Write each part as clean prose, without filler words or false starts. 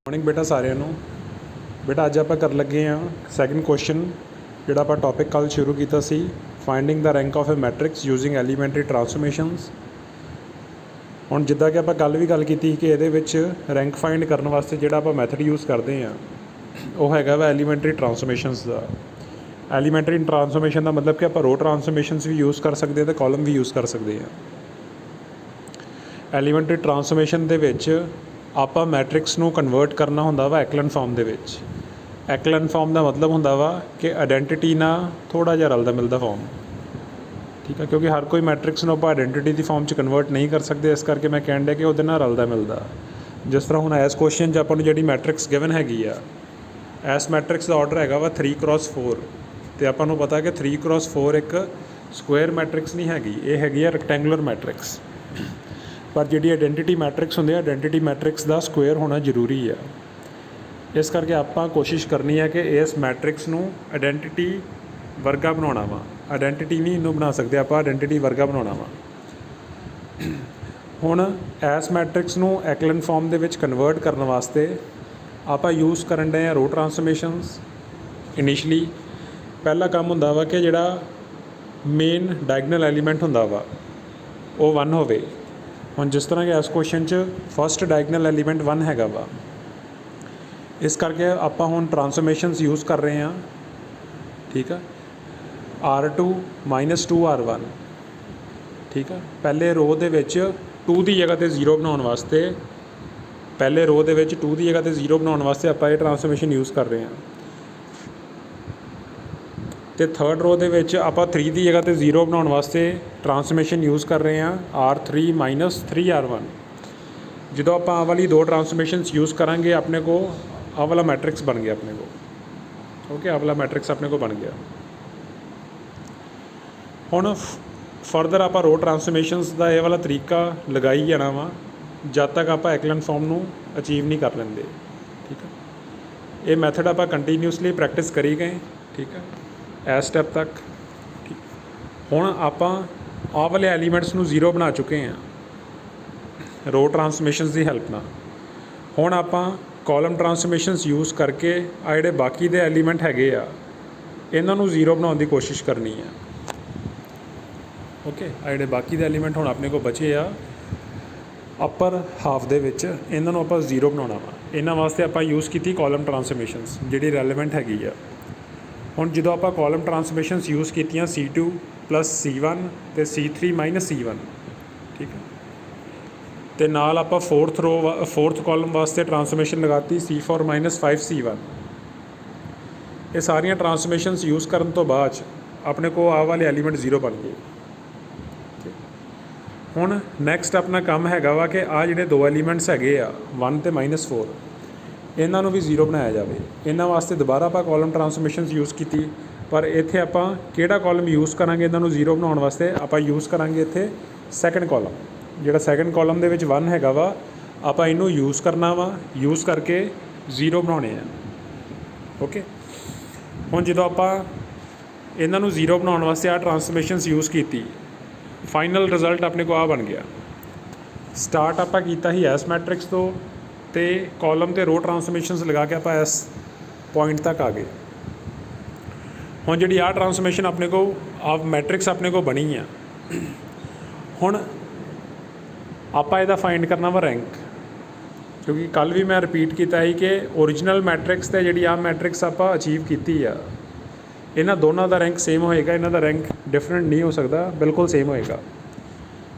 Morning बेटा सारिਆਂ ਨੂੰ। बेटा ਅੱਜ ਆਪਾਂ कर लगे हाँ सैकेंड क्वेश्चन ਜਿਹੜਾ ਆਪਾਂ टॉपिक कल शुरू ਕੀਤਾ ਸੀ finding the rank of a matrix using elementary transformations. ਹੁਣ ਜਿੱਦਾਂ ਕਿ ਆਪਾਂ ਕੱਲ੍ਹ ਵੀ ਗੱਲ ਕੀਤੀ ਕਿ ਇਹਦੇ ਵਿੱਚ ਰੈਂਕ ਫਾਈਂਡ ਕਰਨ ਵਾਸਤੇ ਜਿਹੜਾ ਆਪਾਂ ਮੈਥਡ ਯੂਜ਼ ਕਰਦੇ ਹਾਂ ਉਹ ਹੈਗਾ ਵਾ ਐਲੀਮੈਂਟਰੀ ਟਰਾਂਸਫੋਰਮੇਸ਼ਨਸ ਦਾ। ਐਲੀਮੈਂਟਰੀ ਟਰਾਂਸਫੋਰਮੇਸ਼ਨ ਦਾ ਮਤਲਬ ਕਿ ਆਪਾਂ ਰੋ ਟਰਾਂਸਫੋਰਮੇਸ਼ਨਸ ਵੀ ਯੂਜ਼ ਕਰ ਸਕਦੇ ਹਾਂ ਅਤੇ ਕਾਲਮ ਵੀ ਯੂਜ਼ ਕਰ ਸਕਦੇ ਹਾਂ। ਐਲੀਮੈਂਟਰੀ ਟਰਾਂਸਫੋਰਮੇਸ਼ਨ ਦੇ ਵਿੱਚ ਆਪਾਂ ਮੈਟ੍ਰਿਕਸ ਨੂੰ ਕਨਵਰਟ ਕਰਨਾ ਹੁੰਦਾ ਵਾ ਐਕਲਨ ਫਾਰਮ ਦੇ ਵਿੱਚ। ਐਕਲਨ ਫਾਰਮ ਦਾ ਮਤਲਬ ਹੁੰਦਾ ਵਾ ਕਿ ਆਇਡੈਂਟੀਟੀ ਨਾਲ ਥੋੜ੍ਹਾ ਜਿਹਾ ਰਲਦਾ ਮਿਲਦਾ ਫਾਰਮ, ਠੀਕ ਹੈ, ਕਿਉਂਕਿ ਹਰ ਕੋਈ ਮੈਟ੍ਰਿਕਸ ਨੂੰ ਆਪਾਂ ਆਇਡੈਂਟੀਟੀ ਦੀ ਫਾਰਮ 'ਚ ਕਨਵਰਟ ਨਹੀਂ ਕਰ ਸਕਦੇ, ਇਸ ਕਰਕੇ ਮੈਂ ਕਹਿਣ ਡਿਆ ਕਿ ਉਹਦੇ ਨਾਲ ਰਲਦਾ ਮਿਲਦਾ। ਜਿਸ ਤਰ੍ਹਾਂ ਹੁਣ ਇਸ ਕੁਐਸਚਨ 'ਚ ਆਪਾਂ ਨੂੰ ਜਿਹੜੀ ਮੈਟ੍ਰਿਕਸ ਗਿਵਨ ਹੈਗੀ ਆ, ਇਸ ਮੈਟ੍ਰਿਕਸ ਦਾ ਆਰਡਰ ਹੈਗਾ ਵਾ 3x4 ਅਤੇ ਆਪਾਂ ਨੂੰ ਪਤਾ ਕਿ 3x4 ਇੱਕ ਸਕੁਏਅਰ ਮੈਟ੍ਰਿਕਸ ਨਹੀਂ ਹੈਗੀ, ਇਹ ਹੈਗੀ ਆ ਰੈਕਟੈਂਗੂਲਰ ਮੈਟ੍ਰਿਕਸ। ਪਰ ਜਿਹੜੀ ਆਇਡੈਂਟੀਟੀ ਮੈਟ੍ਰਿਕਸ ਹੁੰਦੀ ਆ, ਆਇਡੈਂਟੀਟੀ ਮੈਟ੍ਰਿਕਸ ਦਾ ਸਕੁਏਅਰ ਹੋਣਾ ਜ਼ਰੂਰੀ ਆ। ਇਸ ਕਰਕੇ ਆਪਾਂ ਕੋਸ਼ਿਸ਼ ਕਰਨੀ ਹੈ ਕਿ ਇਸ ਮੈਟ੍ਰਿਕਸ ਨੂੰ ਆਇਡੈਂਟੀਟੀ ਵਰਗਾ ਬਣਾਉਣਾ ਵਾ। ਆਇਡੈਂਟੀਟੀ ਨਹੀਂ ਇਹਨੂੰ ਬਣਾ ਸਕਦੇ ਆਪਾਂ, ਆਇਡੈਂਟੀਟੀ ਵਰਗਾ ਬਣਾਉਣਾ ਵਾ। ਹੁਣ ਇਸ ਮੈਟ੍ਰਿਕਸ ਨੂੰ ਐਕਲਨ ਫਾਰਮ ਦੇ ਵਿੱਚ ਕਨਵਰਟ ਕਰਨ ਵਾਸਤੇ ਆਪਾਂ ਯੂਜ਼ ਕਰਨ ਡਏ ਹਾਂ ਰੋ ਟਰਾਂਸਫੋਰਮੇਸ਼ਨਸ। ਇਨੀਸ਼ਲੀ ਪਹਿਲਾ ਕੰਮ ਹੁੰਦਾ ਵਾ ਕਿ ਜਿਹੜਾ ਮੇਨ ਡਾਇਗਨਲ ਐਲੀਮੈਂਟ ਹੁੰਦਾ ਵਾ ਉਹ 1 ਹੋਵੇ। ਹੁਣ ਜਿਸ ਤਰ੍ਹਾਂ ਕਿ ਇਸ ਕੁਐਸਚਨ 'ਚ ਫਸਟ ਡਾਇਗਨਲ ਐਲੀਮੈਂਟ 1 ਹੈਗਾ ਵਾ, ਇਸ ਕਰਕੇ ਆਪਾਂ ਹੁਣ ਟਰਾਂਸਫੋਰਮੇਸ਼ਨਸ ਯੂਜ਼ ਕਰ ਰਹੇ ਹਾਂ, ਠੀਕ ਆ। R2 - 2R1, ਠੀਕ ਆ। ਪਹਿਲੇ ਰੋ ਦੇ ਵਿੱਚ 2 ਦੀ ਜਗ੍ਹਾ 'ਤੇ 0 ਬਣਾਉਣ ਵਾਸਤੇ, ਪਹਿਲੇ ਰੋ ਦੇ ਵਿੱਚ 2 ਦੀ ਜਗ੍ਹਾ 'ਤੇ 0 ਬਣਾਉਣ ਵਾਸਤੇ ਆਪਾਂ ਇਹ ਟਰਾਂਸਫੋਰਮੇਸ਼ਨ ਯੂਜ਼ ਕਰ ਰਹੇ ਹਾਂ। ਅਤੇ ਥਰਡ ਰੋ ਦੇ ਵਿੱਚ ਆਪਾਂ 3 ਦੀ ਜਗ੍ਹਾ 'ਤੇ 0 ਬਣਾਉਣ ਵਾਸਤੇ ਟਰਾਂਸਫੋਰਮੇਸ਼ਨ ਯੂਜ਼ ਕਰ ਰਹੇ ਹਾਂ R3 - 3R1। ਜਦੋਂ ਆਪਾਂ ਆਹ ਵਾਲੀ ਦੋ ਟਰਾਂਸਫੋਰਮੇਸ਼ਨਸ ਯੂਜ਼ ਕਰਾਂਗੇ, ਆਪਣੇ ਕੋਲ ਆਹ ਵਾਲਾ ਮੈਟ੍ਰਿਕਸ ਬਣ ਗਿਆ ਆਪਣੇ ਕੋਲ। ਓਕੇ, ਆਹ ਵਾਲਾ ਮੈਟ੍ਰਿਕਸ ਆਪਣੇ ਕੋਲ ਬਣ ਗਿਆ। ਹੁਣ ਫਰਦਰ ਆਪਾਂ ਰੋ ਟਰਾਂਸਫੋਰਮੇਸ਼ਨਸ ਦਾ ਇਹ ਵਾਲਾ ਤਰੀਕਾ ਲਗਾਈ ਜਾਣਾ ਵਾ ਜਦ ਤੱਕ ਆਪਾਂ ਐਕਲਨ ਫਾਰਮ ਨੂੰ ਅਚੀਵ ਨਹੀਂ ਕਰ ਲੈਂਦੇ, ਠੀਕ ਹੈ। ਇਹ ਮੈਥਡ ਆਪਾਂ ਕੰਟੀਨਿਊਸਲੀ ਪ੍ਰੈਕਟਿਸ ਕਰੀ ਗਏ, ਠੀਕ ਹੈ, ਇਸ ਸਟੈਪ ਤੱਕ। ਠੀਕ, ਹੁਣ ਆਪਾਂ ਆਹ ਵਾਲੇ ਐਲੀਮੈਂਟਸ ਨੂੰ 0 ਬਣਾ ਚੁੱਕੇ ਹਾਂ ਰੋ ਟਰਾਂਸਫੋਰਮੇਸ਼ਨਸ ਦੀ ਹੈਲਪ ਨਾਲ। ਹੁਣ ਆਪਾਂ ਕਾਲਮ ਟਰਾਂਸਫੋਰਮੇਸ਼ਨਸ ਯੂਜ਼ ਕਰਕੇ ਆ ਜਿਹੜੇ ਬਾਕੀ ਦੇ ਐਲੀਮੈਂਟ ਹੈਗੇ ਆ ਇਹਨਾਂ ਨੂੰ 0 ਬਣਾਉਣ ਦੀ ਕੋਸ਼ਿਸ਼ ਕਰਨੀ ਆ। ਓਕੇ, ਆ ਜਿਹੜੇ ਬਾਕੀ ਦੇ ਐਲੀਮੈਂਟ ਹੁਣ ਆਪਣੇ ਕੋਲ ਬਚੇ ਆ ਅੱਪਰ ਹਾਫ ਦੇ ਵਿੱਚ, ਇਹਨਾਂ ਨੂੰ ਆਪਾਂ 0 ਬਣਾਉਣਾ ਵਾ। ਇਹਨਾਂ ਵਾਸਤੇ ਆਪਾਂ ਯੂਜ਼ ਕੀਤੀ ਕਾਲਮ ਟਰਾਂਸਫੋਰਮੇਸ਼ਨਸ ਜਿਹੜੀ ਰੈਲੇਵੈਂਟ ਹੈਗੀ ਆ। ਹੁਣ ਜਦੋਂ ਆਪਾਂ ਕਾਲਮ ਟਰਾਂਸਫੋਰਮੇਸ਼ਨਸ ਯੂਜ਼ ਕੀਤੀਆਂ C2 + C1 ਅਤੇ C3 - C1, ਠੀਕ ਹੈ, ਅਤੇ ਨਾਲ ਆਪਾਂ ਫੋਰਥ ਕਾਲਮ ਵਾਸਤੇ ਟਰਾਂਸਫੋਰਮੇਸ਼ਨ ਲਗਾਤੀ C4 - 5C1। ਇਹ ਸਾਰੀਆਂ ਟਰਾਂਸਫੋਰਮੇਸ਼ਨਸ ਯੂਜ਼ ਕਰਨ ਤੋਂ ਬਾਅਦ 'ਚ ਆਪਣੇ ਕੋਲ ਆਹ ਵਾਲੇ ਐਲੀਮੈਂਟ 0 ਬਣ ਗਏ। ਹੁਣ ਨੈਕਸਟ ਆਪਣਾ ਕੰਮ ਹੈਗਾ ਵਾ ਕਿ ਆਹ ਜਿਹੜੇ ਦੋ ਐਲੀਮੈਂਟਸ ਹੈਗੇ ਆ 1 ਅਤੇ -4, ਇਹਨਾਂ ਨੂੰ ਵੀ 0 ਬਣਾਇਆ ਜਾਵੇ। ਇਹਨਾਂ ਵਾਸਤੇ ਦੁਬਾਰਾ ਆਪਾਂ ਕਾਲਮ ਟਰਾਂਸਫੋਰਮੇਸ਼ਨਸ ਯੂਜ਼ ਕੀਤੀ, ਪਰ ਇੱਥੇ ਆਪਾਂ ਕਿਹੜਾ ਕਾਲਮ ਯੂਜ਼ ਕਰਾਂਗੇ ਇਹਨਾਂ ਨੂੰ 0 ਬਣਾਉਣ ਵਾਸਤੇ? ਆਪਾਂ ਯੂਜ਼ ਕਰਾਂਗੇ ਇੱਥੇ ਸੈਕਿੰਡ ਕਾਲਮ। ਜਿਹੜਾ ਸੈਕਿੰਡ ਕਾਲਮ ਦੇ ਵਿੱਚ 1 ਹੈਗਾ ਵਾ, ਆਪਾਂ ਇਹਨੂੰ ਯੂਜ਼ ਕਰਨਾ ਵਾ, ਯੂਜ਼ ਕਰਕੇ 0 ਬਣਾਉਣੇ ਆ। ਓਕੇ, ਹੁਣ ਜਦੋਂ ਆਪਾਂ ਇਹਨਾਂ ਨੂੰ 0 ਬਣਾਉਣ ਵਾਸਤੇ ਆਹ ਟਰਾਂਸਫੋਰਮੇਸ਼ਨਸ ਯੂਜ਼ ਕੀਤੀ, ਫਾਈਨਲ ਰਿਜ਼ਲਟ ਆਪਣੇ ਕੋਲ ਆ ਬਣ ਗਿਆ। ਸਟਾਰਟ ਆਪਾਂ ਕੀਤਾ ਸੀ ਇਸ ਮੈਟ੍ਰਿਕਸ ਤੋਂ, ਅਤੇ ਕਾਲਮ ਅਤੇ ਰੋ ਟਰਾਂਸਫੋਰਮੇਸ਼ਨਸ ਲਗਾ ਕੇ ਆਪਾਂ ਇਸ ਪੁਆਇੰਟ ਤੱਕ ਆ ਗਏ। ਹੁਣ ਜਿਹੜੀ ਆਹ ਟਰਾਂਸਫੋਰਮੇਸ਼ਨ ਆਪਣੇ ਕੋਲ ਆਹ ਮੈਟ੍ਰਿਕਸ ਆਪਣੇ ਕੋਲ ਬਣੀ ਆ, ਹੁਣ ਆਪਾਂ ਇਹਦਾ ਫਾਈਂਡ ਕਰਨਾ ਵਾ ਰੈਂਕ। ਕਿਉਂਕਿ ਕੱਲ੍ਹ ਵੀ ਮੈਂ ਰਿਪੀਟ ਕੀਤਾ ਸੀ ਕਿ ਓਰੀਜਨਲ ਮੈਟ੍ਰਿਕਸ ਅਤੇ ਜਿਹੜੀ ਆਹ ਮੈਟ੍ਰਿਕਸ ਆਪਾਂ ਅਚੀਵ ਕੀਤੀ ਆ, ਇਹਨਾਂ ਦੋਨਾਂ ਦਾ ਰੈਂਕ ਸੇਮ ਹੋਏਗਾ, ਇਹਨਾਂ ਦਾ ਰੈਂਕ ਡਿਫਰੈਂਟ ਨਹੀਂ ਹੋ ਸਕਦਾ, ਬਿਲਕੁਲ ਸੇਮ ਹੋਏਗਾ।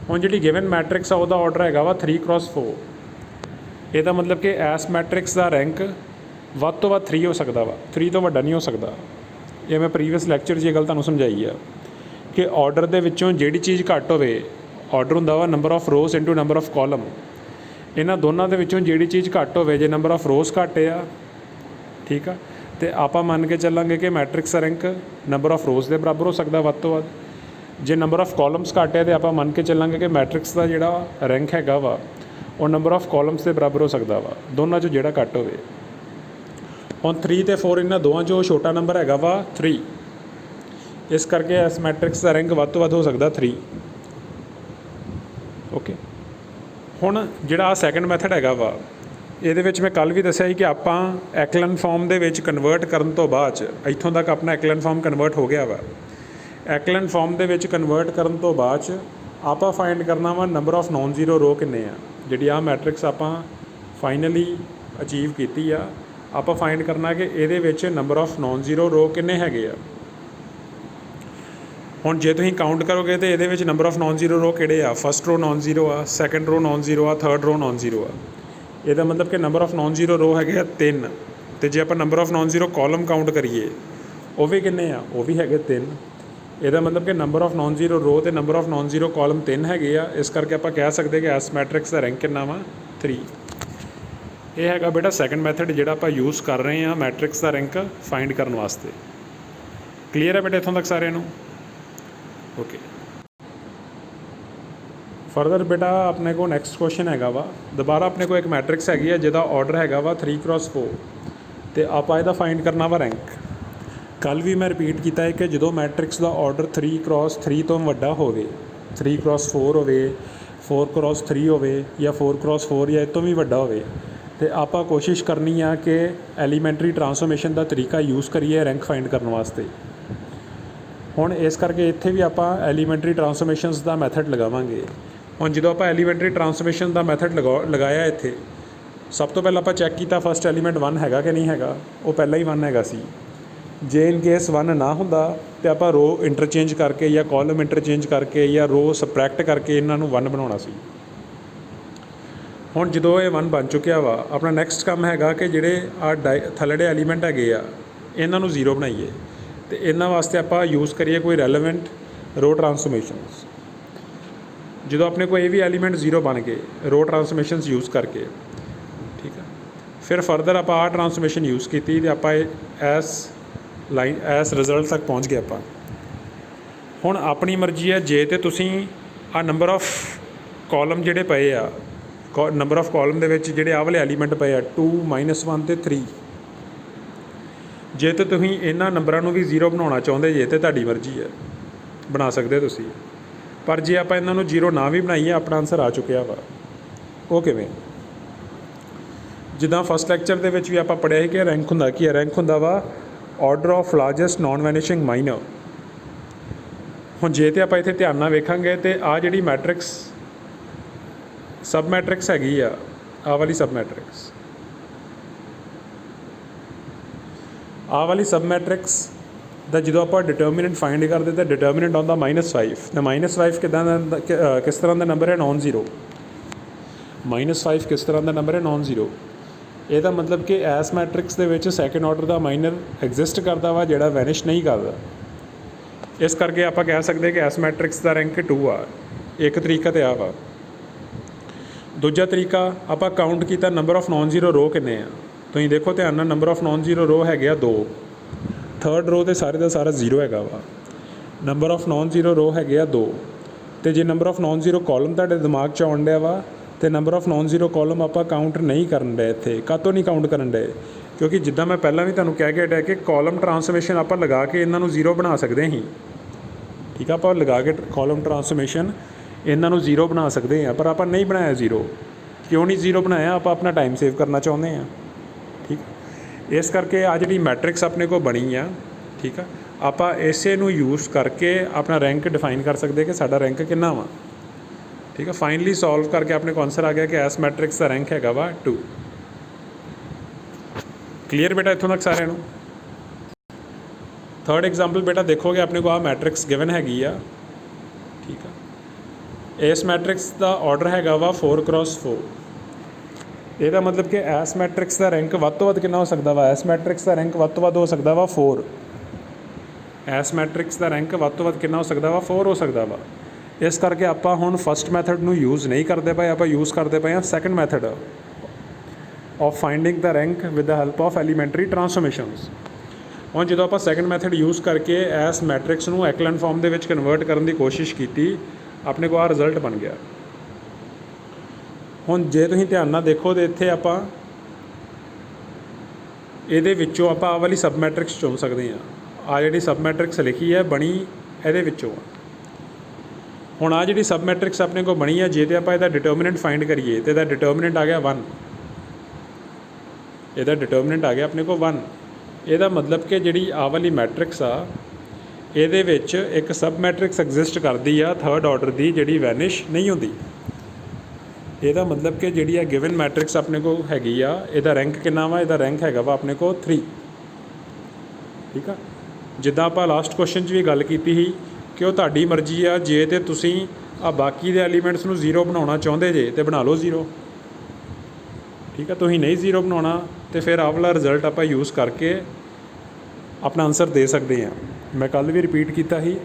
ਹੁਣ ਜਿਹੜੀ ਗਿਵਨ ਮੈਟ੍ਰਿਕਸ ਆ ਉਹਦਾ ਆਰਡਰ ਹੈਗਾ ਵਾ 3x4। ਇਹਦਾ ਮਤਲਬ ਕਿ ਇਸ ਮੈਟ੍ਰਿਕਸ ਦਾ ਰੈਂਕ ਵੱਧ ਤੋਂ ਵੱਧ 3 ਹੋ ਸਕਦਾ ਵਾ, 3 ਤੋਂ ਵੱਡਾ ਨਹੀਂ ਹੋ ਸਕਦਾ। ਇਹ ਮੈਂ ਪ੍ਰੀਵੀਅਸ ਲੈਕਚਰ 'ਚ ਇਹ ਗੱਲ ਤੁਹਾਨੂੰ ਸਮਝਾਈ ਆ ਕਿ ਆਰਡਰ ਦੇ ਵਿੱਚੋਂ ਜਿਹੜੀ ਚੀਜ਼ ਘੱਟ ਹੋਵੇ, ਆਰਡਰ ਹੁੰਦਾ ਵਾ number of rose × number of column. ਇਹਨਾਂ ਦੋਨਾਂ ਦੇ ਵਿੱਚੋਂ ਜਿਹੜੀ ਚੀਜ਼ ਘੱਟ ਹੋਵੇ, ਜੇ ਨੰਬਰ ਆਫ ਰੋਜ਼ ਘੱਟ ਆ, ਠੀਕ ਆ, ਅਤੇ ਆਪਾਂ ਮੰਨ ਕੇ ਚੱਲਾਂਗੇ ਕਿ ਮੈਟ੍ਰਿਕਸ ਦਾ ਰੈਂਕ ਨੰਬਰ ਆਫ ਰੋਜ਼ ਦੇ ਬਰਾਬਰ ਹੋ ਸਕਦਾ ਵੱਧ ਤੋਂ ਵੱਧ। ਜੇ ਨੰਬਰ ਆਫ ਕਾਲਮਸ ਘੱਟ ਹੈ, ਤਾਂ ਆਪਾਂ ਮੰਨ ਕੇ ਚੱਲਾਂਗੇ ਕਿ ਮੈਟ੍ਰਿਕਸ ਦਾ ਜਿਹੜਾ ਰੈਂਕ ਹੈਗਾ ਵਾ ਉਹ ਨੰਬਰ ਆਫ ਕਾਲਮਸ ਦੇ ਬਰਾਬਰ ਹੋ ਸਕਦਾ ਵਾ, ਦੋਨਾਂ 'ਚੋਂ ਜਿਹੜਾ ਘੱਟ ਹੋਵੇ। ਹੁਣ 3 ਅਤੇ 4 ਇਹਨਾਂ ਦੋਵਾਂ 'ਚੋਂ ਛੋਟਾ ਨੰਬਰ ਹੈਗਾ ਵਾ 3, ਇਸ ਕਰਕੇ ਇਸ ਮੈਟ੍ਰਿਕਸ ਦਾ ਰੈਂਕ ਵੱਧ ਤੋਂ ਵੱਧ ਹੋ ਸਕਦਾ 3। ਓਕੇ, ਹੁਣ ਜਿਹੜਾ ਆਹ ਸੈਕਿੰਡ ਮੈਥਡ ਹੈਗਾ ਵਾ ਇਹਦੇ ਵਿੱਚ ਮੈਂ ਕੱਲ੍ਹ ਵੀ ਦੱਸਿਆ ਸੀ ਕਿ ਆਪਾਂ ਐਕਲਨ ਫਾਰਮ ਦੇ ਵਿੱਚ ਕਨਵਰਟ ਕਰਨ ਤੋਂ ਬਾਅਦ 'ਚ ਇੱਥੋਂ ਤੱਕ ਆਪਣਾ ਐਕਲਨ ਫਾਰਮ ਕਨਵਰਟ ਹੋ ਗਿਆ ਵਾ। ਐਕਲਨ ਫਾਰਮ ਦੇ ਵਿੱਚ ਕਨਵਰਟ ਕਰਨ ਤੋਂ ਬਾਅਦ 'ਚ ਆਪਾਂ ਫਾਈਂਡ ਕਰਨਾ ਵਾ ਨੰਬਰ ਆਫ ਨੋਨ ਜ਼ੀਰੋ ਰੋ ਕਿੰਨੇ ਆ। ਜਿਹੜੀ ਆਹ ਮੈਟ੍ਰਿਕਸ ਆਪਾਂ ਫਾਈਨਲੀ ਅਚੀਵ ਕੀਤੀ ਆ, ਆਪਾਂ ਫਾਈਂਡ ਕਰਨਾ ਕਿ ਇਹਦੇ ਵਿੱਚ ਨੰਬਰ ਆਫ ਨੋਨ ਜ਼ੀਰੋ ਰੋ ਕਿੰਨੇ ਹੈਗੇ ਆ। ਹੁਣ ਜੇ ਤੁਸੀਂ ਕਾਊਂਟ ਕਰੋਗੇ ਤਾਂ ਇਹਦੇ ਵਿੱਚ ਨੰਬਰ ਆਫ ਨੋਨ ਜ਼ੀਰੋ ਰੋ ਕਿਹੜੇ ਆ। ਫਸਟ ਰੋ ਨੋਨ ਜ਼ੀਰੋ ਆ, ਸੈਕੰਡ ਰੋ ਨੋਨ ਜ਼ੀਰੋ ਆ, ਥਰਡ ਰੋ ਨੋਨ ਜ਼ੀਰੋ ਆ। ਇਹਦਾ ਮਤਲਬ ਕਿ ਨੰਬਰ ਆਫ ਨੋਨ ਜ਼ੀਰੋ ਰੋ ਹੈਗੇ ਆ 3। ਅਤੇ ਜੇ ਆਪਾਂ number of non zero column count ਕਰੀਏ ਉਹ ਵੀ ਕਿੰਨੇ ਆ, ਉਹ ਵੀ ਹੈਗੇ 3। ਇਹਦਾ ਮਤਲਬ ਕਿ ਨੰਬਰ ਆਫ ਨੋਨ ਜ਼ੀਰੋ ਰੋ ਅਤੇ number of non zero column 3 ਹੈਗੇ ਆ। ਇਸ ਕਰਕੇ ਆਪਾਂ ਕਹਿ ਸਕਦੇ ਕਿ ਇਸ ਮੈਟ੍ਰਿਕਸ ਦਾ ਰੈਂਕ ਕਿੰਨਾ ਵਾ 3। ਇਹ ਹੈਗਾ ਬੇਟਾ ਸੈਕੰਡ ਮੈਥਡ ਜਿਹੜਾ ਆਪਾਂ ਯੂਜ਼ ਕਰ ਰਹੇ ਹਾਂ ਮੈਟ੍ਰਿਕਸ ਦਾ ਰੈਂਕ ਫਾਈਂਡ ਕਰਨ ਵਾਸਤੇ। ਕਲੀਅਰ ਹੈ ਬੇਟਾ ਇੱਥੋਂ ਤੱਕ ਸਾਰਿਆਂ ਨੂੰ? ਓਕੇ। ਫਰਦਰ ਬੇਟਾ ਆਪਣੇ ਕੋਲ ਨੈਕਸਟ ਕੁਐਸਚਨ ਹੈਗਾ ਵਾ, ਦੁਬਾਰਾ ਆਪਣੇ ਕੋਲ ਇੱਕ ਮੈਟ੍ਰਿਕਸ ਹੈਗੀ ਆ ਜਿਹਦਾ ਆਰਡਰ ਹੈਗਾ ਵਾ 3x4 ਅਤੇ ਆਪਾਂ ਇਹਦਾ ਫਾਈਂਡ ਕਰਨਾ ਵਾ ਰੈਂਕ। ਕੱਲ੍ਹ ਵੀ ਮੈਂ ਰਿਪੀਟ ਕੀਤਾ ਹੈ ਕਿ ਜਦੋਂ ਮੈਟ੍ਰਿਕਸ ਦਾ ਆਰਡਰ 3x3 ਤੋਂ ਵੱਡਾ ਹੋਵੇ, 3x4 ਹੋਵੇ, 4x3 ਹੋਵੇ ਜਾਂ 4x4 ਜਾਂ ਇਹ ਤੋਂ ਵੀ ਵੱਡਾ ਹੋਵੇ, ਅਤੇ ਆਪਾਂ ਕੋਸ਼ਿਸ਼ ਕਰਨੀ ਆ ਕਿ ਐਲੀਮੈਂਟਰੀ ਟਰਾਂਸਫੋਰਮੇਸ਼ਨ ਦਾ ਤਰੀਕਾ ਯੂਜ਼ ਕਰੀਏ ਰੈਂਕ ਫਾਈਂਡ ਕਰਨ ਵਾਸਤੇ। ਹੁਣ ਇਸ ਕਰਕੇ ਇੱਥੇ ਵੀ ਆਪਾਂ ਐਲੀਮੈਂਟਰੀ ਟਰਾਂਸਫੋਰਮੇਸ਼ਨਸ ਦਾ ਮੈਥਡ ਲਗਾਵਾਂਗੇ। ਹੁਣ ਜਦੋਂ ਆਪਾਂ ਐਲੀਮੈਂਟਰੀ ਟਰਾਂਸਫੋਰਮੇਸ਼ਨ ਦਾ ਮੈਥਡ ਲਗਾਇਆ ਇੱਥੇ, ਸਭ ਤੋਂ ਪਹਿਲਾਂ ਆਪਾਂ ਚੈੱਕ ਕੀਤਾ ਫਸਟ ਐਲੀਮੈਂਟ 1 ਹੈਗਾ ਕਿ ਨਹੀਂ ਹੈਗਾ। ਉਹ ਪਹਿਲਾਂ ਹੀ 1 ਹੈਗਾ ਸੀ। ਜੇ ਇਨ ਕੇਸ 1 ਨਾ ਹੁੰਦਾ ਤਾਂ ਆਪਾਂ ਰੋ ਇੰਟਰਚੇਂਜ ਕਰਕੇ ਜਾਂ ਕਾਲਮ ਇੰਟਰਚੇਂਜ ਕਰਕੇ ਜਾਂ ਰੋ ਸਬਟਰੈਕਟ ਕਰਕੇ ਇਹਨਾਂ ਨੂੰ 1 ਬਣਾਉਣਾ ਸੀ। ਹੁਣ ਜਦੋਂ ਇਹ 1 ਬਣ ਚੁੱਕਿਆ ਵਾ, ਆਪਣਾ ਨੈਕਸਟ ਕੰਮ ਹੈਗਾ ਕਿ ਜਿਹੜੇ ਥੱਲੜੇ ਐਲੀਮੈਂਟ ਹੈਗੇ ਆ ਇਹਨਾਂ ਨੂੰ 0 ਬਣਾਈਏ ਅਤੇ ਇਹਨਾਂ ਵਾਸਤੇ ਆਪਾਂ ਯੂਜ਼ ਕਰੀਏ ਕੋਈ ਰੈਲੇਵੈਂਟ ਰੋ ਟਰਾਂਸਫੋਰਮੇਸ਼ਨਸ। ਜਦੋਂ ਆਪਣੇ ਕੋਲ ਇਹ ਵੀ ਐਲੀਮੈਂਟ 0 ਬਣ ਗਏ ਰੋ ਟਰਾਂਸਫੋਰਮੇਸ਼ਨਸ ਯੂਜ਼ ਕਰਕੇ, ਠੀਕ ਆ, ਫਿਰ ਫਰਦਰ ਆਪਾਂ ਆਹ ਟਰਾਂਸਫੋਰਮੇਸ਼ਨ ਯੂਜ਼ ਕੀਤੀ ਅਤੇ ਆਪਾਂ ਇਸ ਰਿਜ਼ਲਟ ਤੱਕ ਪਹੁੰਚ ਗਏ ਆਪਾਂ। ਹੁਣ ਆਪਣੀ ਮਰਜ਼ੀ ਹੈ, ਜੇ ਤਾਂ ਤੁਸੀਂ ਆਹ ਨੰਬਰ ਆਫ ਕਾਲਮ ਜਿਹੜੇ ਪਏ ਆ, ਨੰਬਰ ਆਫ ਕਾਲਮ ਦੇ ਵਿੱਚ ਜਿਹੜੇ ਆਹ ਵਾਲੇ ਐਲੀਮੈਂਟ ਪਏ ਆ 2, -1 ਅਤੇ 3, ਜੇ ਤਾਂ ਤੁਸੀਂ ਇਹਨਾਂ ਨੰਬਰਾਂ ਨੂੰ ਵੀ 0 ਬਣਾਉਣਾ ਚਾਹੁੰਦੇ ਜੇ ਤਾਂ ਤੁਹਾਡੀ ਮਰਜ਼ੀ ਹੈ, ਬਣਾ ਸਕਦੇ ਤੁਸੀਂ। ਪਰ ਜੇ ਆਪਾਂ ਇਹਨਾਂ ਨੂੰ 0 ਨਾ ਵੀ ਬਣਾਈਏ ਆਪਣਾ ਆਨਸਰ ਆ ਚੁੱਕਿਆ ਵਾ। ਉਹ ਕਿਵੇਂ? ਜਿੱਦਾਂ ਫਸਟ ਲੈਕਚਰ ਦੇ ਵਿੱਚ ਵੀ ਆਪਾਂ ਪੜ੍ਹਿਆ ਸੀ ਕਿ ਰੈਂਕ ਹੁੰਦਾ ਕੀ ਹੈ। ਰੈਂਕ ਹੁੰਦਾ ਵਾ order of largest non vanishing minor. ਹੁਣ ਜੇ ਤਾਂ ਆਪਾਂ ਇੱਥੇ ਧਿਆਨ ਨਾਲ ਵੇਖਾਂਗੇ ਤਾਂ ਆਹ ਜਿਹੜੀ ਮੈਟ੍ਰਿਕਸ ਸਬ ਮੈਟ੍ਰਿਕਸ ਹੈਗੀ ਆ, ਆਹ ਵਾਲੀ ਸਬ ਮੈਟ੍ਰਿਕਸ, ਆਹ ਵਾਲੀ ਸਬ ਮੈਟ੍ਰਿਕਸ ਦਾ ਜਦੋਂ ਆਪਾਂ ਡਿਟਰਮੀਨੈਂਟ ਫਾਈਂਡ ਕਰਦੇ ਤਾਂ ਡਿਟਰਮੀਨੈਂਟ ਆਉਂਦਾ -5। ਤਾਂ -5 ਕਿੱਦਾਂ ਦਾ ਕਿਸ ਤਰ੍ਹਾਂ ਦਾ ਨੰਬਰ ਹੈ? Non zero. -5 ਕਿਸ ਤਰ੍ਹਾਂ ਦਾ ਨੰਬਰ ਹੈ? Non zero. ਇਹਦਾ ਮਤਲਬ ਕਿ ਐਸ ਮੈਟ੍ਰਿਕਸ ਦੇ ਵਿੱਚ ਸੈਕਿੰਡ ਆਰਡਰ ਦਾ ਮਾਈਨਰ ਐਗਜ਼ਿਸਟ ਕਰਦਾ ਵਾ ਜਿਹੜਾ ਵੈਨਿਸ਼ ਨਹੀਂ ਕਰਦਾ। ਇਸ ਕਰਕੇ ਆਪਾਂ ਕਹਿ ਸਕਦੇ ਕਿ ਐਸ ਮੈਟ੍ਰਿਕਸ ਦਾ ਰੈਂਕ 2 ਆ। ਇੱਕ ਤਰੀਕਾ ਤਾਂ ਆ ਵਾ। ਦੂਜਾ ਤਰੀਕਾ ਆਪਾਂ ਕਾਊਂਟ ਕੀਤਾ ਨੰਬਰ ਆਫ ਨੋਨ ਜ਼ੀਰੋ ਰੋ ਕਿੰਨੇ ਆ। ਤੁਸੀਂ ਦੇਖੋ ਧਿਆਨ ਨਾਲ, ਨੰਬਰ ਆਫ ਨੋਨ ਜ਼ੀਰੋ ਰੋ ਹੈਗੇ ਆ 2। ਥਰਡ ਰੋ 'ਤੇ ਸਾਰੇ ਦਾ ਸਾਰਾ 0 ਹੈਗਾ ਵਾ। ਨੰਬਰ ਆਫ ਨੋਨ ਜ਼ੀਰੋ ਰੋ ਹੈਗੇ ਆ 2। ਅਤੇ ਜੇ number of non zero column ਤੁਹਾਡੇ ਦਿਮਾਗ 'ਚ ਆਉਣ ਡਿਆ ਵਾ ਅਤੇ number of non zero column ਆਪਾਂ ਕਾਊਂਟ ਨਹੀਂ ਕਰਨ ਡਏ ਇੱਥੇ। ਕਾਹਤੋਂ ਨਹੀਂ ਕਾਊਂਟ ਕਰਨ ਡਏ? ਕਿਉਂਕਿ ਜਿੱਦਾਂ ਮੈਂ ਪਹਿਲਾਂ ਵੀ ਤੁਹਾਨੂੰ ਕਹਿ ਕੇ ਹਟਿਆ ਕਿ ਕਾਲਮ ਟਰਾਂਸਫੋਰਮੇਸ਼ਨ ਆਪਾਂ ਲਗਾ ਕੇ ਇਹਨਾਂ ਨੂੰ 0 ਬਣਾ ਸਕਦੇ ਸੀ। ਠੀਕ ਆ, ਆਪਾਂ ਲਗਾ ਕੇ ਕਾਲਮ ਟਰਾਂਸਫੋਰਮੇਸ਼ਨ ਇਹਨਾਂ ਨੂੰ 0 ਬਣਾ ਸਕਦੇ ਹਾਂ, ਪਰ ਆਪਾਂ ਨਹੀਂ ਬਣਾਇਆ 0। ਕਿਉਂ ਨਹੀਂ 0 ਬਣਾਇਆ? ਆਪਾਂ ਆਪਣਾ ਟਾਈਮ ਸੇਵ ਕਰਨਾ ਚਾਹੁੰਦੇ ਹਾਂ। ਠੀਕ, ਇਸ ਕਰਕੇ ਆ ਜਿਹੜੀ ਮੈਟ੍ਰਿਕਸ ਆਪਣੇ ਕੋਲ ਬਣੀ ਆ, ਠੀਕ ਆ, ਆਪਾਂ ਇਸੇ ਨੂੰ ਯੂਜ਼ ਕਰਕੇ ਆਪਣਾ ਰੈਂਕ ਡਿਫਾਈਨ ਕਰ ਸਕਦੇ ਕਿ ਸਾਡਾ ਰੈਂਕ ਕਿੰਨਾ ਵਾ। ਠੀਕ ਆ, ਫਾਈਨਲੀ ਸੋਲਵ ਕਰਕੇ ਆਪਣੇ ਕੋਲ ਆਨਸਰ ਆ ਗਿਆ ਕਿ ਐਸ ਮੈਟ੍ਰਿਕਸ ਦਾ ਰੈਂਕ ਹੈਗਾ ਵਾ 2। ਕਲੀਅਰ ਬੇਟਾ ਇੱਥੋਂ ਤੱਕ ਸਾਰਿਆਂ ਨੂੰ? ਥਰਡ ਐਗਜ਼ਾਮਪਲ ਬੇਟਾ ਦੇਖੋਗੇ ਆਪਣੇ ਕੋਲ ਆਹ ਮੈਟ੍ਰਿਕਸ ਗਿਵਨ ਹੈਗੀ ਆ। ਠੀਕ ਆ, ਇਸ ਮੈਟ੍ਰਿਕਸ ਦਾ ਆਰਡਰ ਹੈਗਾ ਵਾ 4x4। ਇਹਦਾ ਮਤਲਬ ਕਿ ਐਸ ਮੈਟ੍ਰਿਕਸ ਦਾ ਰੈਂਕ ਵੱਧ ਤੋਂ ਵੱਧ ਕਿੰਨਾ ਹੋ ਸਕਦਾ ਵਾ? ਐਸ ਮੈਟ੍ਰਿਕਸ ਦਾ ਰੈਂਕ ਵੱਧ ਤੋਂ ਵੱਧ ਹੋ ਸਕਦਾ ਵਾ 4। ਐਸ ਮੈਟ੍ਰਿਕਸ ਦਾ ਰੈਂਕ ਵੱਧ ਤੋਂ ਵੱਧ ਕਿੰਨਾ ਹੋ ਸਕਦਾ ਵਾ? 4 ਹੋ ਸਕਦਾ ਵਾ। ਇਸ ਕਰਕੇ ਆਪਾਂ ਹੁਣ ਫਸਟ ਮੈਥਡ ਨੂੰ ਯੂਜ਼ ਨਹੀਂ ਕਰਦੇ ਪਏ, ਆਪਾਂ ਯੂਜ਼ ਕਰਦੇ ਪਏ ਹਾਂ second method of finding the rank with the help of elementary transformations. ਹੁਣ ਜਦੋਂ ਆਪਾਂ ਸੈਕੰਡ ਮੈਥਡ ਯੂਜ਼ ਕਰਕੇ ਇਸ ਮੈਟ੍ਰਿਕਸ ਨੂੰ ਐਕਲਨ ਫਾਰਮ ਦੇ ਵਿੱਚ ਕਨਵਰਟ ਕਰਨ ਦੀ ਕੋਸ਼ਿਸ਼ ਕੀਤੀ, ਆਪਣੇ ਕੋਲ ਆਹ ਰਿਜ਼ਲਟ ਬਣ ਗਿਆ। ਹੁਣ ਜੇ ਤੁਸੀਂ ਧਿਆਨ ਨਾਲ ਦੇਖੋ ਤਾਂ ਇੱਥੇ ਆਪਾਂ ਇਹਦੇ ਵਿੱਚੋਂ ਆਪਾਂ ਆਹ ਵਾਲੀ ਸਬ ਮੈਟ੍ਰਿਕਸ ਚੁਣ ਸਕਦੇ ਹਾਂ। ਆਹ ਜਿਹੜੀ ਸਬ ਮੈਟ੍ਰਿਕਸ ਲਿਖੀ ਹੈ ਬਣੀ ਇਹਦੇ ਵਿੱਚੋਂ ਆ। ਹੁਣ ਆਹ ਜਿਹੜੀ ਸਬ ਮੈਟ੍ਰਿਕਸ ਆਪਣੇ ਕੋਲ ਬਣੀ ਆ, ਜੇ ਤਾਂ ਆਪਾਂ ਇਹਦਾ ਡਿਟਰਮੀਨੈਂਟ ਫਾਈਂਡ ਕਰੀਏ ਤਾਂ ਇਹਦਾ ਡਿਟਰਮੀਨੈਂਟ ਆ ਗਿਆ 1। ਇਹਦਾ ਡਿਟਰਮੀਨੈਂਟ ਆ ਗਿਆ ਆਪਣੇ ਕੋਲ 1। ਇਹਦਾ ਮਤਲਬ ਕਿ ਜਿਹੜੀ ਆਹ ਵਾਲੀ ਮੈਟ੍ਰਿਕਸ ਆ ਇਹਦੇ ਵਿੱਚ ਇੱਕ ਸਬ ਮੈਟ੍ਰਿਕਸ ਐਗਜ਼ਿਸਟ ਕਰਦੀ ਆ ਥਰਡ ਆਰਡਰ ਦੀ, ਜਿਹੜੀ ਵੈਨਿਸ਼ ਨਹੀਂ ਹੁੰਦੀ। ਇਹਦਾ ਮਤਲਬ ਕਿ ਜਿਹੜੀ ਆ ਗਿਵਨ ਮੈਟ੍ਰਿਕਸ ਆਪਣੇ ਕੋਲ ਹੈਗੀ ਆ, ਇਹਦਾ ਰੈਂਕ ਕਿੰਨਾ ਵਾ? ਇਹਦਾ ਰੈਂਕ ਹੈਗਾ ਵਾ ਆਪਣੇ ਕੋਲ 3। ਠੀਕ ਆ, ਜਿੱਦਾਂ ਆਪਾਂ ਲਾਸਟ ਕੁਐਸਚਨ 'ਚ ਵੀ ਗੱਲ ਕੀਤੀ ਸੀ ਕਿ ਉਹ ਤੁਹਾਡੀ ਮਰਜ਼ੀ ਆ, ਜੇ ਤਾਂ ਤੁਸੀਂ ਆ ਬਾਕੀ ਦੇ ਐਲੀਮੈਂਟਸ ਨੂੰ 0 ਬਣਾਉਣਾ ਚਾਹੁੰਦੇ ਜੇ ਤਾਂ ਬਣਾ ਲਓ 0। ਠੀਕ ਆ, ਤੁਸੀਂ ਨਹੀਂ 0 ਬਣਾਉਣਾ ਤਾਂ ਫਿਰ ਆਹ ਵਾਲਾ ਰਿਜ਼ਲਟ ਆਪਾਂ ਯੂਜ਼ ਕਰਕੇ ਆਪਣਾ ਆਨਸਰ ਦੇ ਸਕਦੇ ਹਾਂ। ਮੈਂ ਕੱਲ੍ਹ ਵੀ ਰਿਪੀਟ ਕੀਤਾ ਸੀ,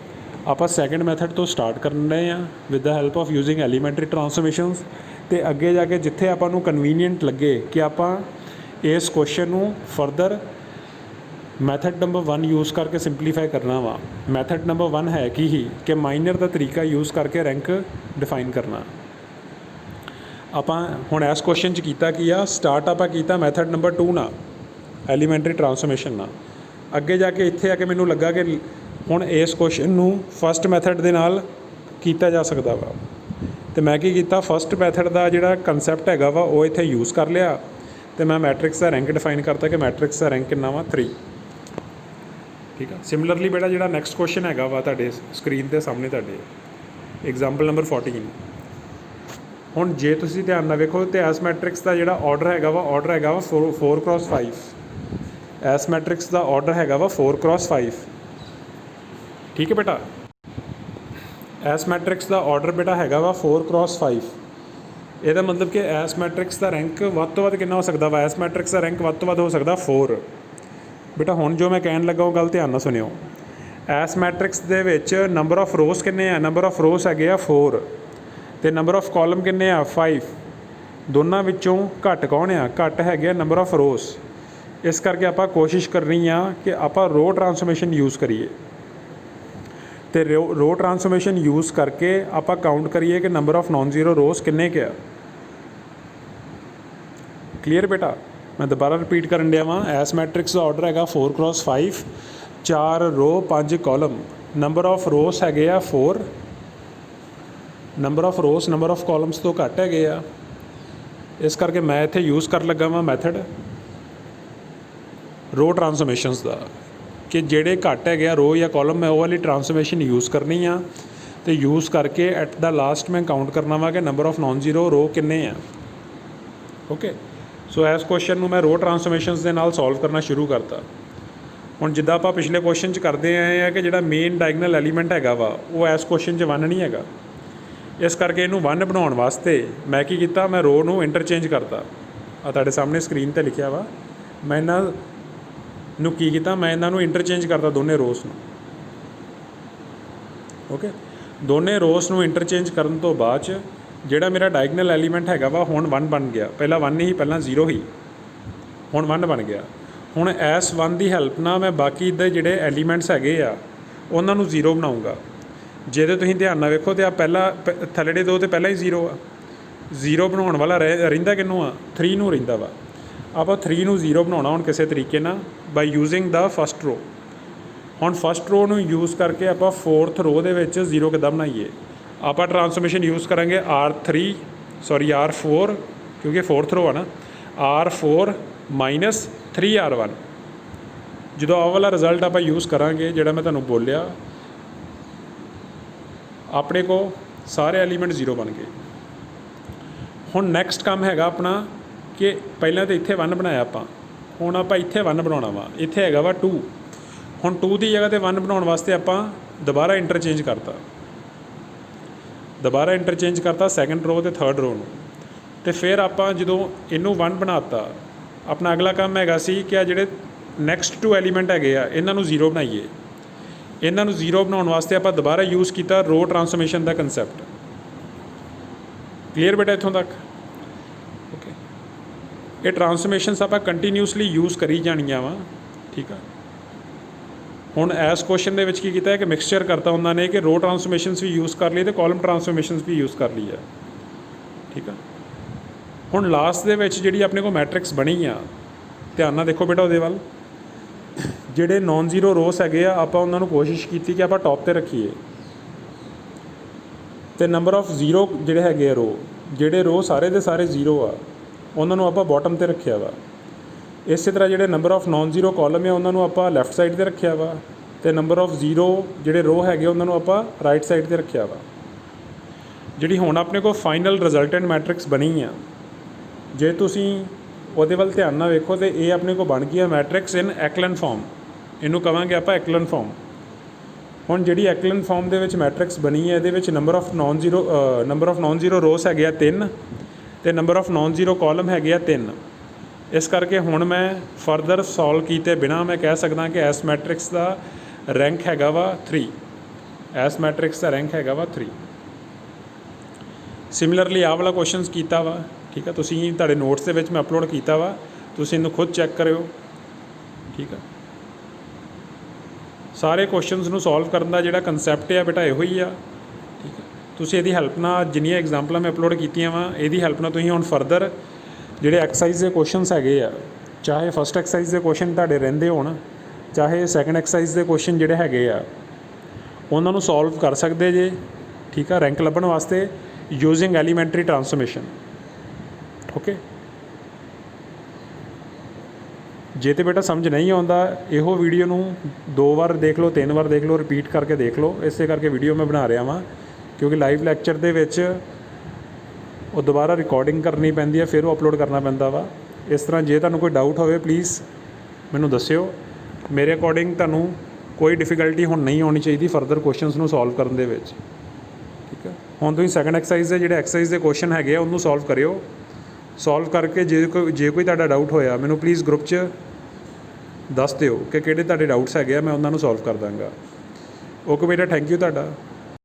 ਆਪਾਂ ਸੈਕਿੰਡ ਮੈਥਡ ਤੋਂ ਸਟਾਰਟ ਕਰਨ ਰਹੇ ਹਾਂ with the help of using elementary transformations, ਅਤੇ ਅੱਗੇ ਜਾ ਕੇ ਜਿੱਥੇ ਆਪਾਂ ਨੂੰ ਕਨਵੀਨੀਅੰਟ ਲੱਗੇ ਕਿ ਆਪਾਂ ਇਸ ਕੁਐਸਚਨ ਨੂੰ ਫਰਦਰ ਮੈਥਡ ਨੰਬਰ 1 ਯੂਜ਼ ਕਰਕੇ ਸਿੰਪਲੀਫਾਈ ਕਰਨਾ ਵਾ। ਮੈਥਡ ਨੰਬਰ 1 ਹੈ ਕੀ ਹੀ ਕਿ ਮਾਈਨਰ ਦਾ ਤਰੀਕਾ ਯੂਜ਼ ਕਰਕੇ ਰੈਂਕ ਡਿਫਾਈਨ ਕਰਨਾ। ਆਪਾਂ ਹੁਣ ਇਸ ਕੁਐਸਚਨ 'ਚ ਕੀਤਾ ਕੀ ਆ, ਸਟਾਰਟ ਆਪਾਂ ਕੀਤਾ ਮੈਥਡ ਨੰਬਰ 2 ਨਾਲ, ਐਲੀਮੈਂਟਰੀ ਟਰਾਂਸਫੋਰਮੇਸ਼ਨ ਨਾਲ। ਅੱਗੇ ਜਾ ਕੇ ਇੱਥੇ ਆ ਕੇ ਮੈਨੂੰ ਲੱਗਾ ਕਿ ਹੁਣ ਇਸ ਕੁਐਸਚਨ ਨੂੰ ਫਸਟ ਮੈਥਡ ਦੇ ਨਾਲ ਕੀਤਾ ਜਾ ਸਕਦਾ ਵਾ, ਅਤੇ ਮੈਂ ਕੀ ਕੀਤਾ, ਫਸਟ ਮੈਥਡ ਦਾ ਜਿਹੜਾ ਕੰਸੈਪਟ ਹੈਗਾ ਵਾ ਉਹ ਇੱਥੇ ਯੂਜ਼ ਕਰ ਲਿਆ, ਅਤੇ ਮੈਂ ਮੈਟ੍ਰਿਕਸ ਦਾ ਰੈਂਕ ਡਿਫਾਈਨ ਕਰਤਾ ਕਿ ਮੈਟ੍ਰਿਕਸ ਦਾ ਰੈਂਕ ਕਿੰਨਾ ਵਾ 3। ਠੀਕ ਆ, ਸਿਮਿਲਰਲੀ ਬੇਟਾ ਜਿਹੜਾ ਨੈਕਸਟ ਕੁਐਸਚਨ ਹੈਗਾ ਵਾ ਤੁਹਾਡੇ ਸਕਰੀਨ ਦੇ ਸਾਹਮਣੇ ਤੁਹਾਡੇ ਐਗਜ਼ਾਮਪਲ ਨੰਬਰ 14। ਹੁਣ ਜੇ ਤੁਸੀਂ ਧਿਆਨ ਨਾਲ ਵੇਖੋ ਤਾਂ ਐਸ ਮੈਟ੍ਰਿਕਸ ਦਾ ਜਿਹੜਾ ਆਰਡਰ ਹੈਗਾ ਵਾ 4x5। ਐਸ ਮੈਟ੍ਰਿਕਸ ਦਾ ਆਰਡਰ ਹੈਗਾ ਵਾ 4x5। ਠੀਕ ਹੈ ਬੇਟਾ, ਐਸ ਮੈਟ੍ਰਿਕਸ ਦਾ ਆਰਡਰ ਬੇਟਾ ਹੈਗਾ ਵਾ 4x5। ਇਹਦਾ ਮਤਲਬ ਕਿ ਐਸ ਮੈਟ੍ਰਿਕਸ ਦਾ ਰੈਂਕ ਵੱਧ ਤੋਂ ਵੱਧ ਕਿੰਨਾ ਹੋ ਸਕਦਾ ਵਾ? ਐਸ ਮੈਟ੍ਰਿਕਸ ਦਾ ਰੈਂਕ ਵੱਧ ਤੋਂ ਵੱਧ ਹੋ ਸਕਦਾ 4। ਬੇਟਾ ਹੁਣ ਜੋ ਮੈਂ ਕਹਿਣ ਲੱਗਾ ਉਹ ਗੱਲ ਧਿਆਨ ਨਾਲ ਸੁਣਿਓ। ਐਸ ਮੈਟ੍ਰਿਕਸ ਦੇ ਵਿੱਚ ਨੰਬਰ ਆਫ ਰੋਜ਼ ਕਿੰਨੇ ਆ? ਨੰਬਰ ਆਫ ਰੋਜ਼ ਹੈਗੇ ਆ 4, ਅਤੇ ਨੰਬਰ ਆਫ ਕਾਲਮ ਕਿੰਨੇ ਆ? 5। ਦੋਨਾਂ ਵਿੱਚੋਂ ਘੱਟ ਕੌਣ ਆ? ਘੱਟ ਹੈਗੇ ਆ ਨੰਬਰ ਆਫ ਰੋਜ਼। ਇਸ ਕਰਕੇ ਆਪਾਂ ਕੋਸ਼ਿਸ਼ ਕਰਨੀ ਆ ਕਿ ਆਪਾਂ ਰੋ ਟਰਾਂਸਫੋਰਮੇਸ਼ਨ ਯੂਜ਼ ਕਰੀਏ, ਅਤੇ ਰੋ ਟਰਾਂਸਫੋਰਮੇਸ਼ਨ ਯੂਜ਼ ਕਰਕੇ ਆਪਾਂ ਕਾਊਂਟ ਕਰੀਏ ਕਿ ਨੰਬਰ ਆਫ ਨੋਨ ਜ਼ੀਰੋ ਰੋਜ਼ ਕਿੰਨੇ ਕੁ ਆ। ਕਲੀਅਰ ਬੇਟਾ? ਮੈਂ ਦੁਬਾਰਾ ਰਿਪੀਟ ਕਰਨ ਡਿਆ ਵਾਂ। ਐਸ ਮੈਟ੍ਰਿਕਸ ਦਾ ਆਰਡਰ ਹੈਗਾ 4x5, 4 ਰੋ 5 ਕਾਲਮ। ਨੰਬਰ ਆਫ ਰੋਜ਼ ਹੈਗੇ ਆ 4, number of rose number of columns ਤੋਂ ਘੱਟ ਹੈਗੇ ਆ। ਇਸ ਕਰਕੇ ਮੈਂ ਇੱਥੇ ਯੂਜ਼ ਕਰਨ ਲੱਗਾ ਵਾਂ ਮੈਥਡ ਰੋ ਟਰਾਂਸਫੋਰਮੇਸ਼ਨਸ ਦਾ, ਕਿ ਜਿਹੜੇ ਘੱਟ ਹੈਗੇ ਆ ਰੋ ਜਾਂ ਕਾਲਮ, ਮੈਂ ਉਹ ਵਾਲੀ ਟਰਾਂਸਫੋਰਮੇਸ਼ਨ ਯੂਜ਼ ਕਰਨੀ ਆ, ਅਤੇ ਯੂਜ਼ ਕਰਕੇ ਐਟ ਦਾ ਲਾਸਟ ਮੈਂ ਕਾਊਂਟ ਕਰਨਾ ਵਾ ਕਿ ਨੰਬਰ ਆਫ ਨੋਨ ਜ਼ੀਰੋ ਰੋ ਕਿੰਨੇ ਆ। ਓਕੇ, ਸੋ ਇਸ ਕੁਐਸਚਨ ਨੂੰ ਮੈਂ ਰੋ ਟਰਾਂਸਫੋਰਮੇਸ਼ਨਸ ਦੇ ਨਾਲ ਸੋਲਵ ਕਰਨਾ ਸ਼ੁਰੂ ਕਰਤਾ। ਹੁਣ ਜਿੱਦਾਂ ਆਪਾਂ ਪਿਛਲੇ ਕੁਐਸਚਨ 'ਚ ਕਰਦੇ ਆਏ ਆ ਕਿ ਜਿਹੜਾ ਮੇਨ ਡਾਇਗਨਲ ਐਲੀਮੈਂਟ ਹੈਗਾ ਵਾ ਉਹ ਇਸ ਕੁਐਸਚਨ 'ਚ 1 ਨਹੀਂ ਹੈਗਾ। ਇਸ ਕਰਕੇ ਇਹਨੂੰ 1 ਬਣਾਉਣ ਵਾਸਤੇ ਮੈਂ ਕੀ ਕੀਤਾ, ਮੈਂ ਰੋ ਨੂੰ ਇੰਟਰਚੇਂਜ ਕਰਤਾ। ਆ ਤੁਹਾਡੇ ਸਾਹਮਣੇ ਸਕਰੀਨ 'ਤੇ ਲਿਖਿਆ ਵਾ। ਮੈਂ ਇਹਨਾਂ ਨੂੰ ਕੀ ਕੀਤਾ, ਮੈਂ ਇਹਨਾਂ ਨੂੰ ਇੰਟਰਚੇਂਜ ਕਰਤਾ ਦੋਨੇ ਰੋਜ਼ ਨੂੰ। ਓਕੇ, ਦੋਨੇ ਰੋਜ਼ ਨੂੰ ਇੰਟਰਚੇਂਜ ਕਰਨ ਤੋਂ ਬਾਅਦ 'ਚ ਜਿਹੜਾ ਮੇਰਾ ਡਾਇਗਨਲ ਐਲੀਮੈਂਟ ਹੈਗਾ ਵਾ ਹੁਣ 1 ਬਣ ਗਿਆ। ਪਹਿਲਾਂ 1 ਨਹੀਂ ਸੀ, ਪਹਿਲਾਂ 0 ਹੀ, ਹੁਣ 1 ਬਣ ਗਿਆ। ਹੁਣ ਇਸ 1 ਦੀ ਹੈਲਪ ਨਾਲ ਮੈਂ ਬਾਕੀ ਦੇ ਜਿਹੜੇ ਐਲੀਮੈਂਟਸ ਹੈਗੇ ਆ ਉਹਨਾਂ ਨੂੰ 0 ਬਣਾਊਂਗਾ। ਜੇ ਤਾਂ ਤੁਸੀਂ ਧਿਆਨ ਨਾਲ ਵੇਖੋ ਤਾਂ ਆ ਪਹਿਲਾਂ ਥੱਲੜੇ 2 ਤਾਂ ਪਹਿਲਾਂ ਹੀ 0 ਆ। 0 ਬਣਾਉਣ ਵਾਲਾ ਰਹਿੰਦਾ ਕਿਹਨੂੰ ਆ? 3 ਨੂੰ ਰਹਿੰਦਾ ਵਾ। ਆਪਾਂ 3 ਨੂੰ 0 ਬਣਾਉਣਾ ਹੁਣ ਕਿਸੇ ਤਰੀਕੇ ਨਾਲ ਬਾਈ ਯੂਜ਼ਿੰਗ ਦਾ ਫਸਟ ਰੋ। ਹੁਣ ਫਸਟ ਰੋ ਨੂੰ ਯੂਜ਼ ਕਰਕੇ ਆਪਾਂ 4th ਰੋ ਦੇ ਵਿੱਚ 0 ਕਿੱਦਾਂ ਬਣਾਈਏ? ਆਪਾਂ ਟਰਾਂਸਫੋਰਮੇਸ਼ਨ ਯੂਜ਼ ਕਰਾਂਗੇ R4, ਕਿਉਂਕਿ 4th ਰੋ ਆ ਨਾ, R4 - 3R1। ਜਦੋਂ ਆਹ ਵਾਲਾ ਰਿਜ਼ਲਟ ਆਪਾਂ ਯੂਜ਼ ਕਰਾਂਗੇ ਜਿਹੜਾ ਮੈਂ ਤੁਹਾਨੂੰ ਬੋਲਿਆ, ਆਪਣੇ ਕੋਲ ਸਾਰੇ ਐਲੀਮੈਂਟ 0 ਬਣ ਗਏ। ਹੁਣ ਨੈਕਸਟ ਕੰਮ ਹੈਗਾ ਆਪਣਾ ਕਿ ਪਹਿਲਾਂ ਤਾਂ ਇੱਥੇ 1 ਬਣਾਇਆ ਆਪਾਂ, ਹੁਣ ਆਪਾਂ ਇੱਥੇ 1 ਬਣਾਉਣਾ ਵਾ। ਇੱਥੇ ਹੈਗਾ ਵਾ 2। ਹੁਣ 2 ਦੀ ਜਗ੍ਹਾ 'ਤੇ 1 ਬਣਾਉਣ ਵਾਸਤੇ ਆਪਾਂ ਦੁਬਾਰਾ ਇੰਟਰਚੇਂਜ ਕਰਤਾ ਸੈਕਿੰਡ ਰੋ ਅਤੇ ਥਰਡ ਰੋ ਨੂੰ। ਅਤੇ ਫਿਰ ਆਪਾਂ ਜਦੋਂ ਇਹਨੂੰ 1 ਬਣਾਤਾ, ਆਪਣਾ ਅਗਲਾ ਕੰਮ ਹੈਗਾ ਸੀ ਕਿ ਆ ਜਿਹੜੇ ਨੈਕਸਟ 2 ਐਲੀਮੈਂਟ ਹੈਗੇ ਆ ਇਹਨਾਂ ਨੂੰ 0 ਬਣਾਈਏ। ਇਹਨਾਂ ਨੂੰ 0 ਬਣਾਉਣ ਵਾਸਤੇ ਆਪਾਂ ਦੁਬਾਰਾ ਯੂਜ਼ ਕੀਤਾ ਰੋ ਟਰਾਂਸਫੋਰਮੇਸ਼ਨ ਦਾ ਕੰਸੈਪਟ। ਕਲੀਅਰ ਬੇਟਾ ਇੱਥੋਂ ਤੱਕ? ਓਕੇ, ਇਹ ਟਰਾਂਸਫੋਰਮੇਸ਼ਨਸ ਆਪਾਂ ਕੰਟੀਨਿਊਸਲੀ ਯੂਜ਼ ਕਰੀ ਜਾਣੀਆਂ ਵਾ। ਠੀਕ ਆ, ਹੁਣ ਇਸ ਕੁਐਸਚਨ ਦੇ ਵਿੱਚ ਕੀ ਕੀਤਾ ਹੈ ਕਿ ਮਿਕਸਚਰ ਕਰਤਾ ਉਹਨਾਂ ਨੇ ਕਿ ਰੋ ਟਰਾਂਸਫੋਰਮੇਸ਼ਨਸ ਵੀ ਯੂਜ਼ ਕਰ ਲਈ ਅਤੇ ਕਾਲਮ ਟਰਾਂਸਫੋਰਮੇਸ਼ਨਸ ਵੀ ਯੂਜ਼ ਕਰ ਲਈ ਹੈ। ਠੀਕ ਆ, ਹੁਣ ਲਾਸਟ ਦੇ ਵਿੱਚ ਜਿਹੜੀ ਆਪਣੇ ਕੋਲ ਮੈਟ੍ਰਿਕਸ ਬਣੀ ਆ, ਧਿਆਨ ਨਾਲ ਦੇਖੋ ਬੇਟਾ ਉਹਦੇ ਵੱਲ। ਜਿਹੜੇ ਨੋਨ ਜ਼ੀਰੋ ਰੋਸ ਹੈਗੇ ਆ ਆਪਾਂ ਉਹਨਾਂ ਨੂੰ ਕੋਸ਼ਿਸ਼ ਕੀਤੀ ਕਿ ਆਪਾਂ ਟੌਪ 'ਤੇ ਰੱਖੀਏ, ਅਤੇ ਨੰਬਰ ਆਫ 0 ਜਿਹੜੇ ਹੈਗੇ ਆ ਜਿਹੜੇ ਰੋ ਸਾਰੇ ਦੇ ਸਾਰੇ 0 ਆ ਉਹਨਾਂ ਨੂੰ ਆਪਾਂ ਬੋਟਮ 'ਤੇ ਰੱਖਿਆ ਵਾ। ਇਸੇ ਤਰ੍ਹਾਂ ਜਿਹੜੇ number of non zero column ਹੈ ਉਹਨਾਂ ਨੂੰ ਆਪਾਂ ਲੈਫਟ ਸਾਈਡ 'ਤੇ ਰੱਖਿਆ ਵਾ ਅਤੇ ਨੰਬਰ ਆਫ ਜ਼ੀਰੋ ਜਿਹੜੇ ਰੋ ਹੈਗੇ ਉਹਨਾਂ ਨੂੰ ਆਪਾਂ ਰਾਈਟ ਸਾਈਡ 'ਤੇ ਰੱਖਿਆ ਵਾ। ਜਿਹੜੀ ਹੁਣ ਆਪਣੇ ਕੋਲ ਫਾਈਨਲ ਰਿਜ਼ਲਟੈਂਟ ਮੈਟ੍ਰਿਕਸ ਬਣੀ ਆ, ਜੇ ਤੁਸੀਂ ਉਹਦੇ ਵੱਲ ਧਿਆਨ ਨਾਲ ਵੇਖੋ ਤਾਂ ਇਹ ਆਪਣੇ ਕੋਲ ਬਣ ਗਈ ਆ ਮੈਟ੍ਰਿਕਸ ਇਨ ਐਕਲਨ ਫਾਰਮ। ਇਹਨੂੰ ਕਹਾਂਗੇ ਆਪਾਂ ਐਕਲਨ ਫਾਰਮ। ਹੁਣ ਜਿਹੜੀ ਐਕਲਨ ਫਾਰਮ ਦੇ ਵਿੱਚ ਮੈਟ੍ਰਿਕਸ ਬਣੀ ਹੈ ਇਹਦੇ ਵਿੱਚ ਨੰਬਰ ਆਫ ਨਾਨ ਜ਼ੀਰੋ ਰੋਸ ਹੈਗੇ ਆ 3 ਅਤੇ number of non zero column ਹੈਗੇ ਆ 3। ਇਸ ਕਰਕੇ ਹੁਣ ਮੈਂ ਫਰਦਰ ਸੋਲਵ ਕੀਤੇ ਬਿਨਾਂ ਮੈਂ ਕਹਿ ਸਕਦਾ ਕਿ ਐਸ ਮੈਟ੍ਰਿਕਸ ਦਾ ਰੈਂਕ ਹੈਗਾ ਵਾ 3। ਐਸ ਮੈਟ੍ਰਿਕਸ ਦਾ ਰੈਂਕ ਹੈਗਾ ਵਾ 3। ਸਿਮਿਲਰਲੀ ਆਹ ਵਾਲਾ ਕੁਐਸਚਨਸ ਕੀਤਾ ਵਾ, ਠੀਕ ਆ, ਤੁਸੀਂ ਤੁਹਾਡੇ ਨੋਟਸ ਦੇ ਵਿੱਚ ਮੈਂ ਅਪਲੋਡ ਕੀਤਾ ਵਾ, ਤੁਸੀਂ ਇਹਨੂੰ ਖੁਦ ਚੈੱਕ ਕਰਿਓ, ਠੀਕ ਆ। ਸਾਰੇ ਕੁਐਸਚਨਸ ਨੂੰ ਸੋਲਵ ਕਰਨ ਦਾ ਜਿਹੜਾ ਕੰਸੈਪਟ ਆ ਬੇਟਾ ਇਹੋ ਹੀ ਆ, ਠੀਕ ਆ। ਤੁਸੀਂ ਇਹਦੀ ਹੈਲਪ ਨਾਲ ਜਿੰਨੀਆਂ ਐਗਜ਼ਾਮਪਲਾਂ ਮੈਂ ਅਪਲੋਡ ਕੀਤੀਆਂ ਵਾ ਇਹਦੀ ਹੈਲਪ ਨਾਲ ਤੁਸੀਂ ਹੁਣ ਫਰਦਰ ਜਿਹੜੇ ਐਕਸਰਸਾਈਜ਼ ਦੇ ਕੁਐਸਚਨਸ ਹੈਗੇ ਆ, ਚਾਹੇ ਫਸਟ ਐਕਸਰਸਾਈਜ਼ ਦੇ ਕੁਐਸਚਨ ਤੁਹਾਡੇ ਰਹਿੰਦੇ ਹੋਣ, ਚਾਹੇ ਸੈਕੰਡ ਐਕਸਰਸਾਈਜ਼ ਦੇ ਕੁਐਸਚਨ ਜਿਹੜੇ ਹੈਗੇ ਆ ਉਹਨਾਂ ਨੂੰ ਸੋਲਵ ਕਰ ਸਕਦੇ ਜੇ, ਠੀਕ ਆ, ਰੈਂਕ ਲੱਭਣ ਵਾਸਤੇ ਯੂਜ਼ਿੰਗ ਐਲੀਮੈਂਟਰੀ ਟਰਾਂਸਫੋਰਮੇਸ਼ਨ। ਓਕੇ, ਜੇ ਤਾਂ ਬੇਟਾ ਸਮਝ ਨਹੀਂ ਆਉਂਦਾ ਇਹੋ ਵੀਡੀਓ ਨੂੰ 2 ਵਾਰ ਦੇਖ ਲਓ, 3 ਵਾਰ ਦੇਖ ਲਓ, ਰਿਪੀਟ ਕਰਕੇ ਦੇਖ ਲਓ। ਇਸੇ ਕਰਕੇ ਵੀਡੀਓ ਮੈਂ ਬਣਾ ਰਿਹਾ ਵਾਂ ਕਿਉਂਕਿ ਲਾਈਵ ਲੈਕਚਰ ਦੇ ਵਿੱਚ ਉਹ ਦੁਬਾਰਾ ਰਿਕਾਰਡਿੰਗ ਕਰਨੀ ਪੈਂਦੀ ਹੈ, ਫਿਰ ਉਹ ਅਪਲੋਡ ਕਰਨਾ ਪੈਂਦਾ ਵਾ। ਇਸ ਤਰ੍ਹਾਂ ਜੇ ਤੁਹਾਨੂੰ ਕੋਈ ਡਾਊਟ ਹੋਵੇ ਪਲੀਜ਼ ਮੈਨੂੰ ਦੱਸਿਓ। ਮੇਰੇ ਅਕੋਰਡਿੰਗ ਤੁਹਾਨੂੰ ਕੋਈ ਡਿਫੀਕਲਟੀ ਹੁਣ ਨਹੀਂ ਆਉਣੀ ਚਾਹੀਦੀ ਫਰਦਰ ਕੁਐਸਚਨਸ ਨੂੰ ਸੋਲਵ ਕਰਨ ਦੇ ਵਿੱਚ, ਠੀਕ ਹੈ। ਹੁਣ ਤੁਸੀਂ ਸੈਕੰਡ ਐਕਸਰਸਾਈਜ਼ ਦੇ ਜਿਹੜੇ ਐਕਸਰਸਾਈਜ਼ ਦੇ ਕੁਐਸਚਨ ਹੈਗੇ ਆ ਉਹਨੂੰ ਸੋਲਵ ਕਰਿਓ। ਸੋਲਵ ਕਰਕੇ ਜੇ ਕੋਈ ਤੁਹਾਡਾ ਡਾਊਟ ਹੋਇਆ ਮੈਨੂੰ ਪਲੀਜ਼ ਗਰੁੱਪ 'ਚ ਦੱਸ ਦਿਓ ਕਿ ਕਿਹੜੇ ਤੁਹਾਡੇ ਡਾਊਟਸ ਹੈਗੇ ਆ, ਮੈਂ ਉਹਨਾਂ ਨੂੰ ਸੋਲਵ ਕਰ ਦਾਂਗਾ। ਓਕੇ ਬੇਟਾ, ਥੈਂਕ ਯੂ ਤੁਹਾਡਾ।